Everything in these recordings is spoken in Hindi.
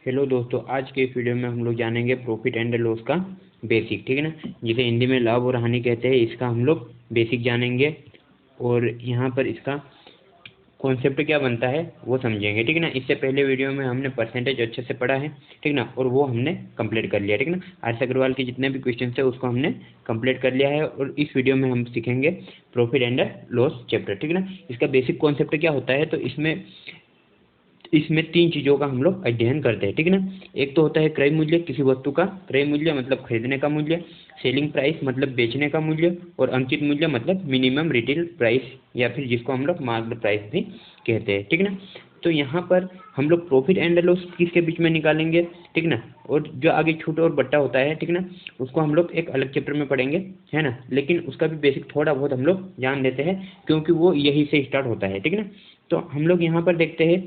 हेलो दोस्तों, आज के इस वीडियो में हम लोग जानेंगे प्रॉफिट एंड लॉस का बेसिक, ठीक है ना, जिसे हिंदी में लाभ और हानि कहते हैं। इसका हम लोग बेसिक जानेंगे और यहाँ पर इसका कॉन्सेप्ट क्या बनता है वो समझेंगे, ठीक है ना। इससे पहले वीडियो में हमने परसेंटेज अच्छे से पढ़ा है, ठीक ना, और वो हमने कंप्लीट कर लिया, ठीक ना। आर.एस. अग्रवाल के जितने भी क्वेश्चन थे उसको हमने कंप्लीट कर लिया है और इस वीडियो में हम सीखेंगे प्रॉफिट एंड लॉस चैप्टर, ठीक ना। इसका बेसिक कॉन्सेप्ट क्या होता है, तो इसमें तीन चीज़ों का हम लोग अध्ययन करते हैं, ठीक है ना। एक तो होता है क्रय मूल्य, किसी वस्तु का क्रय मूल्य मतलब खरीदने का मूल्य, सेलिंग प्राइस मतलब बेचने का मूल्य, और अंकित मूल्य मतलब मिनिमम रिटेल प्राइस या फिर जिसको हम लोग मार्केट प्राइस भी कहते हैं, ठीक है ना। तो यहाँ पर हम लोग प्रॉफिट एंड लॉस किसके बीच में निकालेंगे, ठीक ना, और जो आगे छूट और बट्टा होता है, ठीक ना, उसको हम लोग एक अलग चैप्टर में पढ़ेंगे, है ना। लेकिन उसका भी बेसिक थोड़ा बहुत हम लोग जान लेते हैं क्योंकि वो यही से स्टार्ट होता है, ठीक ना। तो हम लोग यहाँ पर देखते हैं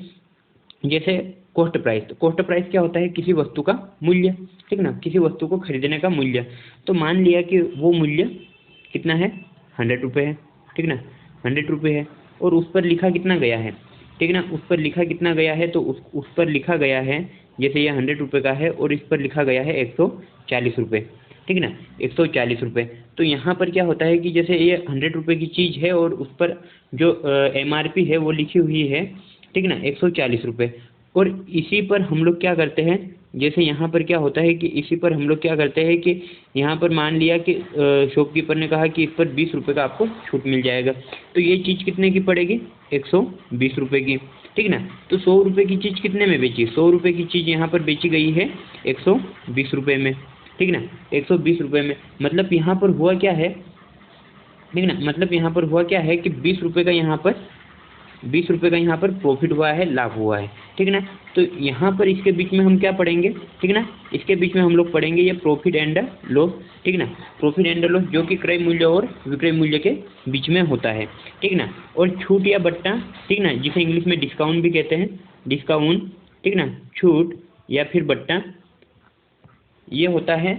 जैसे कॉस्ट प्राइस। तो कॉस्ट प्राइस क्या होता है, किसी वस्तु का मूल्य, ठीक ना, किसी वस्तु को खरीदने का मूल्य। तो मान लिया कि वो मूल्य कितना है, 100 रुपये है, ठीक ना, 100 रुपये है और उस पर लिखा कितना गया है, ठीक ना, उस पर लिखा कितना गया है, तो उस पर लिखा गया है, जैसे ये 100 रुपये का है और इस पर लिखा गया है 140 रुपये, ठीक ना, 140 रुपये। तो यहाँ पर क्या होता है कि जैसे ये 100 रुपये की चीज़ है और उस पर जो MRP है वो लिखी हुई है, ठीक ना, 140 रुपये। और इसी पर हम लोग क्या करते हैं, जैसे यहाँ पर क्या होता है कि इसी पर हम लोग क्या करते हैं कि यहाँ पर मान लिया कि शॉपकीपर ने कहा कि इस पर 20 रुपये का आपको छूट मिल जाएगा। तो ये चीज़ कितने की पड़ेगी, 120 रुपये की, ठीक ना। तो 100 रुपये की चीज़ कितने में बेची, 100 रुपये की चीज़ यहाँ पर बेची गई है 120 रुपये में, ठीक ना, 120 रुपये में। मतलब यहाँ पर हुआ क्या है, ठीक ना, मतलब यहाँ पर हुआ क्या है कि 20 रुपये का यहाँ पर प्रॉफिट हुआ है, लाभ हुआ है, ठीक ना। तो यहाँ पर इसके बीच में हम क्या पढ़ेंगे, ठीक ना, इसके बीच में हम लोग पढ़ेंगे ये प्रॉफिट एंड लॉस, ठीक ना। प्रॉफिट एंड लॉस जो कि क्रय मूल्य और विक्रय मूल्य के बीच में होता है, ठीक ना। और छूट या बट्टा, ठीक ना, जिसे इंग्लिश में डिस्काउंट भी कहते हैं, डिस्काउंट, ठीक ना, छूट या फिर बट्टा, ये होता है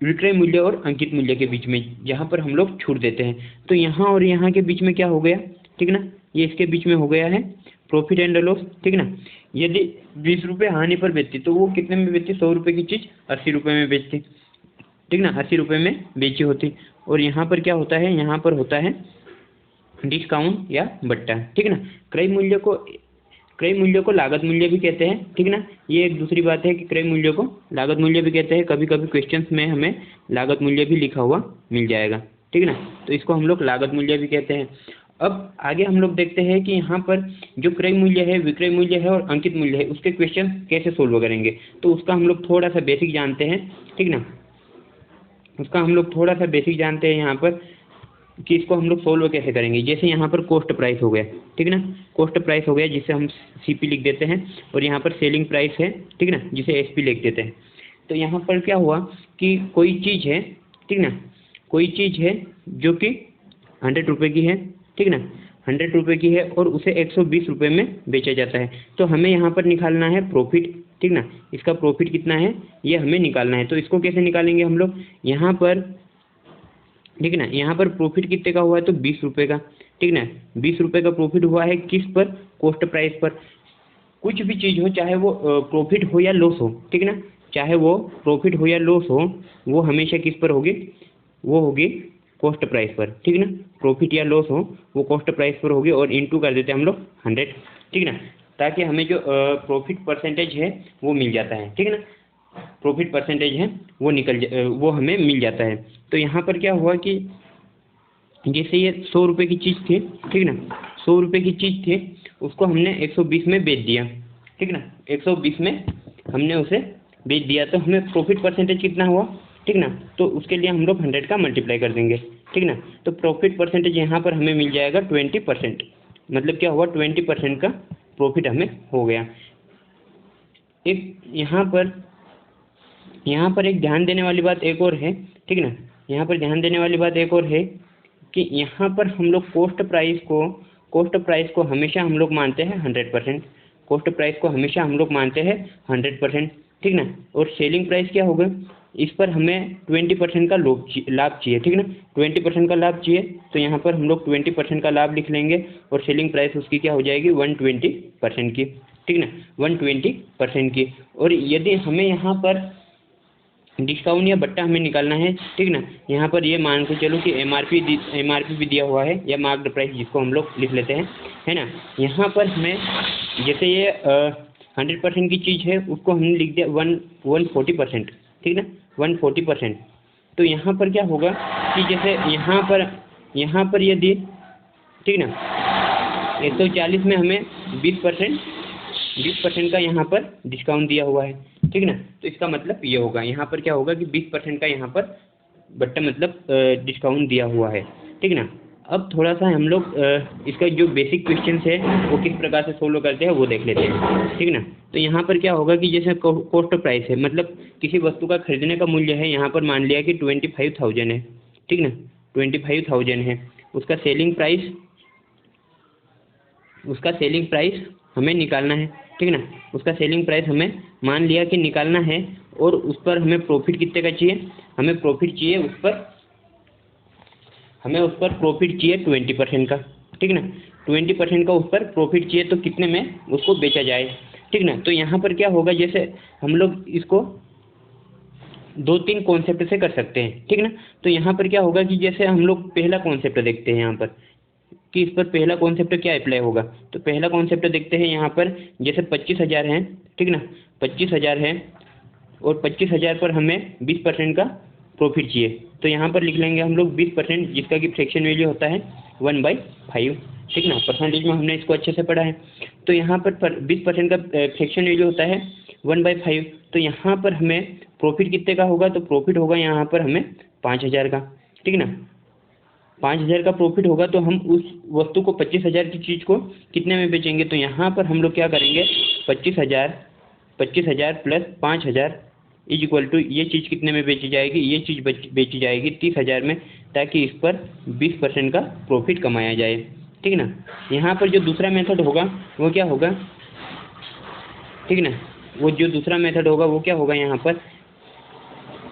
विक्रय मूल्य और अंकित मूल्य के बीच में, जहाँ पर हम लोग छूट देते हैं। तो यहाँ और यहाँ के बीच में क्या हो गया, ठीक ना, ये इसके बीच में हो गया है प्रॉफिट एंड लॉस, ठीक ना। यदि 20 रुपये हानि पर बेचती तो वो कितने में बेचती, 100 रुपये की चीज़ 80 रुपये में बेचती, ठीक ना, 80 रुपये में बेची होती। और यहाँ पर क्या होता है, यहाँ पर होता है डिस्काउंट या बट्टा, ठीक ना। क्रय मूल्य को लागत मूल्य भी कहते हैं, ठीक ना। ये एक दूसरी बात है कि क्रय मूल्य को लागत मूल्य भी कहते हैं। कभी कभी क्वेश्चंस में हमें लागत मूल्य भी लिखा हुआ मिल जाएगा, ठीक ना। तो इसको हम लोग लागत मूल्य भी कहते हैं। अब आगे हम लोग देखते हैं कि यहाँ पर जो क्रय मूल्य है, विक्रय मूल्य है और अंकित मूल्य है, उसके क्वेश्चन कैसे सोल्व करेंगे, तो उसका हम लोग थोड़ा सा बेसिक जानते हैं, ठीक ना। उसका हम लोग थोड़ा सा बेसिक जानते हैं यहाँ पर कि इसको हम लोग सोल्व कैसे करेंगे। जैसे यहाँ पर कॉस्ट प्राइस हो गया, ठीक ना, कॉस्ट प्राइस हो गया जिसे हम CP लिख देते हैं, और यहाँ पर सेलिंग प्राइस है, ठीक ना, जिसे SP लिख देते हैं। तो यहाँ पर क्या हुआ कि कोई चीज़ है, ठीक ना, कोई चीज़ है जो कि 100 रुपये की है, ठीक ना, 100 रुपये की है और उसे 120 रुपये में बेचा जाता है। तो हमें यहाँ पर निकालना है प्रॉफिट, ठीक ना, इसका प्रॉफिट कितना है ये हमें निकालना है। तो इसको कैसे निकालेंगे हम लोग, यहाँ पर, ठीक ना, यहाँ पर प्रॉफिट कितने का हुआ है, तो 20 रुपये का, ठीक ना, 20 रुपये का प्रॉफिट हुआ है किस पर, कॉस्ट प्राइस पर। कुछ भी चीज़ हो, चाहे वो प्रॉफिट हो या लॉस हो, ठीक ना, चाहे वो प्रॉफिट हो या लॉस हो, वो हमेशा किस पर होगी, वो होगी कॉस्ट प्राइस पर, ठीक ना। प्रॉफिट या लॉस हो वो कॉस्ट प्राइस पर होगी और इनटू कर देते हैं हम लोग 100, ठीक ना, ताकि हमें जो प्रॉफिट परसेंटेज है वो मिल जाता है, ठीक है ना। प्रॉफिट परसेंटेज है वो हमें मिल जाता है। तो यहाँ पर क्या हुआ कि जैसे ये 100 रुपये की चीज़ थी, ठीक ना, 100 रुपये की चीज़ थी, उसको हमने 120 में बेच दिया, ठीक ना, 120 में हमने उसे बेच दिया। तो हमें प्रॉफिट परसेंटेज कितना हुआ, ठीक ना, तो उसके लिए हम लोग 100 का मल्टीप्लाई कर देंगे, ठीक ना। तो प्रॉफिट परसेंटेज यहाँ पर हमें मिल जाएगा 20%। मतलब क्या हुआ, 20% का प्रॉफिट हमें हो गया। एक यहाँ पर एक ध्यान देने वाली बात एक और है, ठीक ना, यहाँ पर ध्यान देने वाली बात एक और है कि यहाँ पर हम लोग कॉस्ट प्राइस को हमेशा हम लोग मानते हैं 100%, कॉस्ट प्राइस को हमेशा हम लोग मानते हैं 100%, ठीक ना। और सेलिंग प्राइस क्या होगा, इस पर हमें 20% का लाभ चाहिए, ठीक ना, 20% का लाभ चाहिए। तो यहाँ पर हम लोग 20% का लाभ लिख लेंगे और सेलिंग प्राइस उसकी क्या हो जाएगी, 120% की, ठीक ना, 120% की। और यदि हमें यहाँ पर डिस्काउंट या बट्टा हमें निकालना है, ठीक ना, यहाँ पर ये मान के चलो कि एमआरपी भी दिया हुआ है या मार्क्ड प्राइस जिसको हम लोग लिख लेते हैं, है ना। यहाँ पर हमें जैसे ये 100% की चीज़ है उसको हमने लिख दिया 140%, ठीक ना, 140%। तो यहाँ पर क्या होगा कि जैसे यहाँ पर यदि, ठीक ना, 140 में हमें 20% का यहाँ पर डिस्काउंट दिया हुआ है, ठीक ना। तो इसका मतलब ये होगा, यहाँ पर क्या होगा कि 20% का यहाँ पर बट्टा मतलब डिस्काउंट दिया हुआ है, ठीक ना। अब थोड़ा सा हम लोग इसका जो बेसिक क्वेश्चन है वो किस प्रकार से सोल्व करते हैं वो देख लेते हैं, ठीक ना। तो यहाँ पर क्या होगा कि जैसे कॉस्ट ऑफ प्राइस है, मतलब किसी वस्तु का खरीदने का मूल्य है, यहाँ पर मान लिया कि 25,000 है, ठीक ना, 25,000 है। उसका सेलिंग प्राइस हमें निकालना है, ठीक ना। उसका सेलिंग प्राइस हमें मान लिया कि निकालना है, और उस पर हमें प्रॉफिट कितने का चाहिए, हमें प्रॉफिट चाहिए उस पर प्रॉफिट चाहिए 20% का, ठीक ना, 20% का उस पर प्रॉफिट चाहिए। तो कितने में उसको बेचा जाए, ठीक ना। तो यहाँ पर क्या होगा, जैसे हम लोग इसको 2-3 कॉन्सेप्ट से कर सकते हैं, ठीक ना। तो यहाँ पर क्या होगा कि जैसे हम लोग पहला कॉन्सेप्ट देखते हैं यहाँ पर कि इस पर पहला कॉन्सेप्ट क्या अप्लाई होगा। तो पहला कॉन्सेप्ट देखते हैं यहाँ पर, जैसे 25,000 है, ठीक ना, 25,000 है, और 25,000 पर हमें 20% का प्रॉफिट चाहिए। तो यहाँ पर लिख लेंगे हम लोग 20%, जिसका कि फ्रैक्शन वैल्यू होता है 1/5, ठीक ना। परसेंटेज में हमने इसको अच्छे से पढ़ा है। तो यहाँ पर 20% का फ्रैक्शन वैल्यू होता है 1/5। तो यहाँ पर हमें प्रॉफिट कितने का होगा, तो प्रॉफिट होगा यहाँ पर हमें 5,000 का, ठीक ना। 5,000 का प्रॉफिट होगा, तो हम उस वस्तु को 25,000 की चीज़ को कितने में बेचेंगे। तो यहाँ पर हम लोग क्या करेंगे, 25,000 प्लस 5,000 इज इक्वल टू ये चीज़ कितने में बेची जाएगी, ये चीज़ बेची जाएगी 30,000 में, ताकि इस पर 20% का प्रॉफिट कमाया जाए, ठीक ना। यहाँ पर जो दूसरा मेथड होगा वो क्या होगा, ठीक ना, वो जो दूसरा मेथड होगा वो क्या होगा, यहाँ पर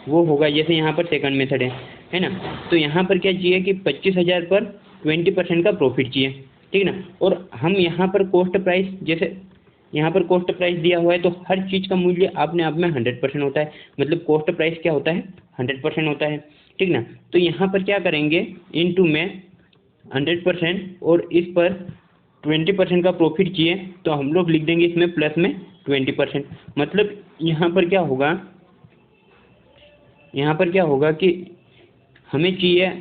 वो होगा जैसे यहाँ पर सेकंड मेथड है ना। तो यहाँ पर क्या चाहिए कि 25,000 पर 20% का प्रॉफिट चाहिए, ठीक ना। और हम यहाँ पर कॉस्ट प्राइस, जैसे यहाँ पर कॉस्ट प्राइस दिया हुआ है, तो हर चीज़ का मूल्य अपने आप में 100% होता है, मतलब कॉस्ट प्राइस क्या होता है, 100% होता है, ठीक ना। तो यहाँ पर क्या करेंगे, इनटू में 100%, और इस पर 20% का प्रॉफिट चाहिए, तो हम लोग लिख देंगे इसमें प्लस में 20%। मतलब यहाँ पर क्या होगा कि हमें चाहिए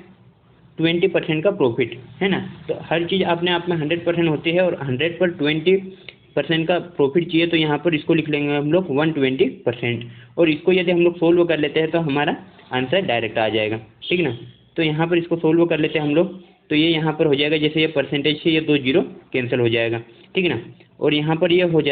20% का प्रॉफिट, है ना। तो हर चीज़ अपने आप में 100% होती है, और 100 पर 20% का प्रॉफिट चाहिए, तो यहाँ पर इसको लिख लेंगे हम लोग 120%। और इसको यदि हम लोग सोल्व कर लेते हैं तो हमारा आंसर डायरेक्ट आ जाएगा, ठीक ना। तो यहाँ पर इसको सोल्व कर लेते हैं हम लोग, तो ये यहाँ पर हो जाएगा, जैसे ये परसेंटेज से ये 2 जीरो कैंसिल हो जाएगा, ठीक है ना। और यहाँ पर ये हो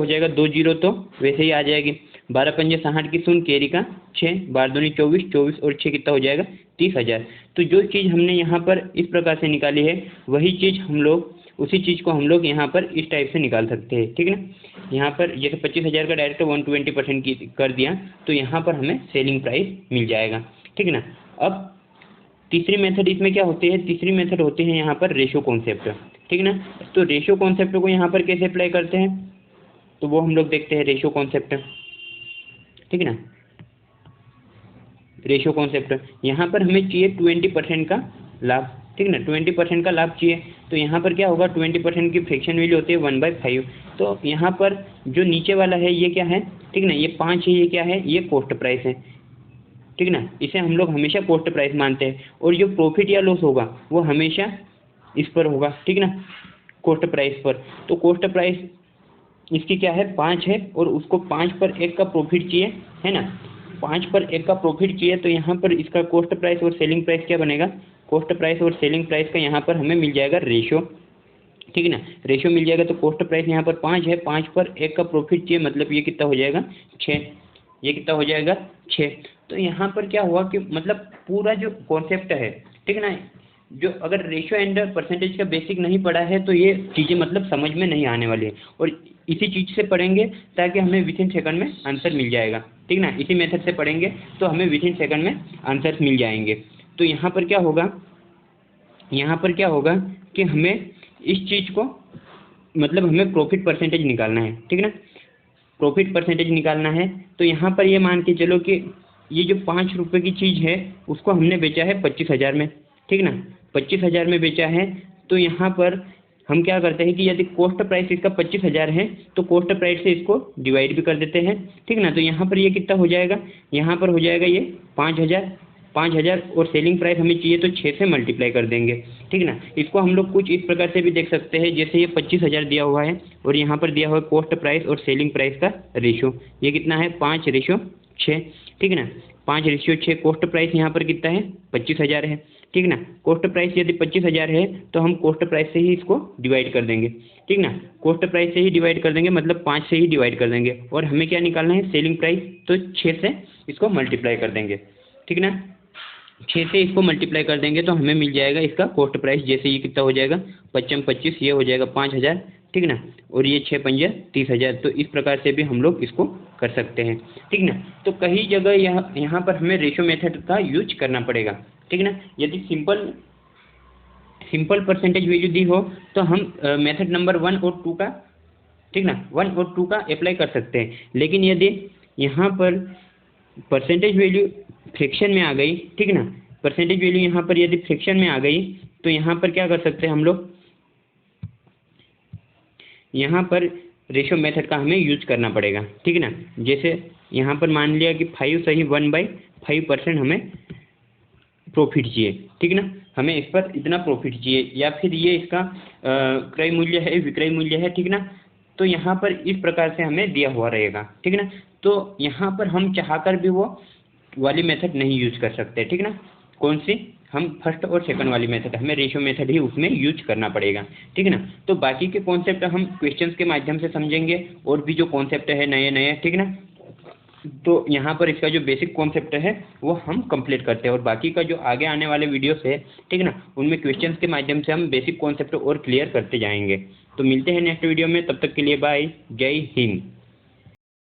जाएगा 2 जीरो, तो वैसे ही आ जाएगी। 12 पंजे 60 की शून्य, कैरी का 6, 12 दूनी 24, 24 और 6 कितना हो जाएगा, 30,000। तो जो चीज़ हमने यहाँ पर इस प्रकार से निकाली है, वही चीज़ उसी चीज़ को हम लोग यहाँ पर इस टाइप से निकाल सकते हैं, ठीक है ना। यहाँ पर जैसे 25,000 का डायरेक्ट 120% की कर दिया, तो यहाँ पर हमें सेलिंग प्राइस मिल जाएगा, ठीक है ना। अब तीसरी मेथड इसमें क्या होती है, तीसरी मेथड होती है यहाँ पर रेशो कॉन्सेप्ट, ठीक है ना। तो रेशो कॉन्सेप्ट को यहाँ पर कैसे अप्लाई करते हैं, तो वो हम लोग देखते हैं रेशो कॉन्सेप्ट, ठीक है ना। रेशो कॉन्सेप्ट यहाँ पर हमें चाहिए 20% का लाभ, ठीक ना, 20% का लाभ चाहिए। तो यहाँ पर क्या होगा, 20% की फ्रैक्शन वैल्यू होती है 1/5। तो यहाँ पर जो नीचे वाला है ये क्या है, ठीक ना, ये 5 है, ये क्या है, ये कॉस्ट प्राइस है, ठीक ना। इसे हम लोग हमेशा कॉस्ट प्राइस मानते हैं, और जो प्रॉफिट या लॉस होगा वो हमेशा इस पर होगा, ठीक ना, कॉस्ट प्राइस पर। तो कॉस्ट प्राइस इसकी क्या है, 5 है, और उसको 5 पर 1 का प्रॉफिट चाहिए, है ना, 5 पर 1 का प्रॉफिट चाहिए। तो यहाँ पर इसका कॉस्ट प्राइस और सेलिंग प्राइस क्या बनेगा, कॉस्ट प्राइस और सेलिंग प्राइस का यहाँ पर हमें मिल जाएगा रेशो, ठीक है ना, रेशो मिल जाएगा। तो कॉस्ट प्राइस यहाँ पर 5 है, 5 पर 1 का प्रॉफिट चाहिए, मतलब ये कितना हो जाएगा, 6, ये कितना हो जाएगा, 6। तो यहाँ पर क्या हुआ कि मतलब पूरा जो कॉन्सेप्ट है, ठीक है ना, जो अगर रेशियो एंड परसेंटेज का बेसिक नहीं पढ़ा है तो ये चीज़ें मतलब समझ में नहीं आने वाली है, और इसी चीज़ से पढ़ेंगे ताकि हमें विथिन सेकंड में आंसर मिल जाएगा, ठीक ना। इसी मेथड से पढ़ेंगे तो हमें विथिन सेकंड में आंसर मिल जाएंगे। तो यहाँ पर क्या होगा कि हमें इस चीज़ को मतलब हमें प्रॉफिट परसेंटेज निकालना है, ठीक ना, प्रॉफिट परसेंटेज निकालना है। तो यहाँ पर ये मान के चलो कि ये जो 5 रुपये की चीज़ है उसको हमने बेचा है 25,000 में, ठीक ना, 25,000 में बेचा है। तो यहाँ पर हम क्या करते हैं कि यदि कॉस्ट प्राइस इसका 25,000 है तो कॉस्ट प्राइस से इसको डिवाइड भी कर देते हैं, ठीक ना। तो यहाँ पर ये कितना हो जाएगा, यहाँ पर हो जाएगा ये 5,000 और सेलिंग प्राइस हमें चाहिए तो 6 से मल्टीप्लाई कर देंगे, ठीक ना। इसको हम लोग कुछ इस प्रकार से भी देख सकते हैं, जैसे ये 25,000 दिया हुआ है और यहाँ पर दिया हुआ है कॉस्ट प्राइस और सेलिंग प्राइस का रेशो, ये कितना है 5:6, ठीक ना, 5:6। कॉस्ट प्राइस यहाँ पर कितना है 25,000 है, ठीक ना। कॉस्ट प्राइस यदि 25,000 है तो हम कॉस्ट प्राइस से ही इसको डिवाइड कर देंगे, ठीक ना, कॉस्ट प्राइस से ही डिवाइड कर देंगे, मतलब 5 से ही डिवाइड कर देंगे। और हमें क्या निकालना है सेलिंग प्राइस, तो 6 से इसको मल्टीप्लाई कर देंगे, ठीक ना, 6 से इसको मल्टीप्लाई कर देंगे तो हमें मिल जाएगा इसका कॉस्ट प्राइस। जैसे ये कितना हो जाएगा 25, ये हो जाएगा 5,000, ठीक ना, और ये 6 पंजे 30,000। तो इस प्रकार से भी हम लोग इसको कर सकते हैं, ठीक ना। तो कई जगह यहाँ पर हमें रेशो मेथड का यूज करना पड़ेगा, ठीक ना। यदि सिंपल परसेंटेज वैल्यू दी हो तो हम मेथड नंबर 1 और 2 का, ठीक ना, 1 और 2 का अप्लाई कर सकते हैं। लेकिन यदि यहाँ पर परसेंटेज वैल्यू फ्रैक्शन में आ गई, ठीक ना, परसेंटेज वैल्यू यहाँ पर यदि फ्रैक्शन में आ गई तो यहाँ पर क्या कर सकते हैं हम लोग, यहाँ पर रेशो मेथड का हमें यूज करना पड़ेगा, ठीक ना। जैसे यहाँ पर मान लिया कि 5 सही 1/5% हमें प्रॉफिट चाहिए, ठीक ना, हमें इस पर इतना प्रॉफिट चाहिए, या फिर ये इसका क्रय मूल्य है, विक्रय मूल्य है, ठीक ना। तो यहाँ पर इस प्रकार से हमें दिया हुआ रहेगा, ठीक ना। तो यहाँ पर हम चाहकर भी वो वाली मेथड नहीं यूज कर सकते, ठीक ना। कौन सी, हम फर्स्ट और सेकंड वाली मेथड, हमें रेशो मेथड ही उसमें यूज करना पड़ेगा, ठीक है ना। तो बाकी के कॉन्सेप्ट हम क्वेश्चंस के माध्यम से समझेंगे, और भी जो कॉन्सेप्ट है नए नए, ठीक ना। तो यहाँ पर इसका जो बेसिक कॉन्सेप्ट है वो हम कंप्लीट करते हैं, और बाकी का जो आगे आने वाले वीडियोस है, ठीक ना, उनमें क्वेश्चंस के माध्यम से हम बेसिक कॉन्सेप्ट और क्लियर करते जाएंगे। तो मिलते हैं नेक्स्ट वीडियो में, तब तक के लिए बाय, जय हिंद।